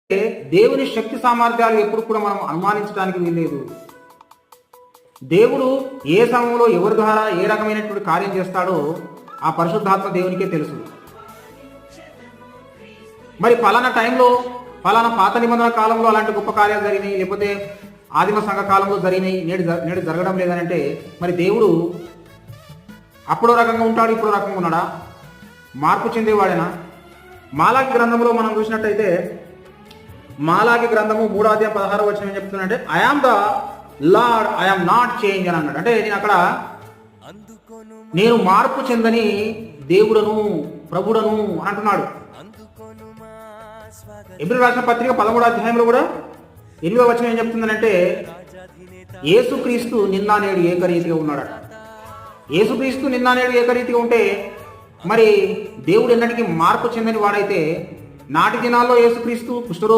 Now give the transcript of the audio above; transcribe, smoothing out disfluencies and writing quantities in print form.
దేవుని శక్తి సామర్థ్యాలు ఎప్పుడు కూడా మనం అనుమానించడానికి వీల్లేదు. దేవుడు ఏ సమయంలో ఎవరి ద్వారా ఏ రకమైనటువంటి కార్యం చేస్తాడో ఆ పరిశుద్ధాత్మ దేవునికే తెలుసు. మరి ఫలానా టైంలో ఫలానా పాత నిబంధన కాలంలో అలాంటి గొప్ప కార్యాలు జరిగినాయి, లేకపోతే ఆదిమ సంఘ కాలంలో జరిగినాయి, నేడు జరగడం లేదనంటే మరి దేవుడు అప్పుడో రకంగా ఉంటాడు, ఇప్పుడు రకంగా ఉన్నాడా? మార్పు చెందేవాడేనా? మాలాకి గ్రంథంలో మనం చూసినట్టయితే మాలాకి గ్రంథము 3:16 ఏం చెప్తున్నాడంటే, I am the Lord, I am not change అని అన్నాడు. అంటే నేను అక్కడ నేను మార్పు చెందని దేవుడను ప్రభుడను అంటున్నాడు. ఎబ్రీ రాసిన పత్రిక 13 కూడా 8 ఏం చెప్తుందనంటే, యేసుక్రీస్తు నిన్న నేడు ఏకరీతిగా ఉన్నాడట. యేసుక్రీస్తు నిన్న నేడు ఏకరీతిగా ఉంటే మరి దేవుడు ఎన్నటికీ మార్పు చెందని వాడైతే నాటి దినాల్లో యేసుక్రీస్తు కుష్ఠరోగి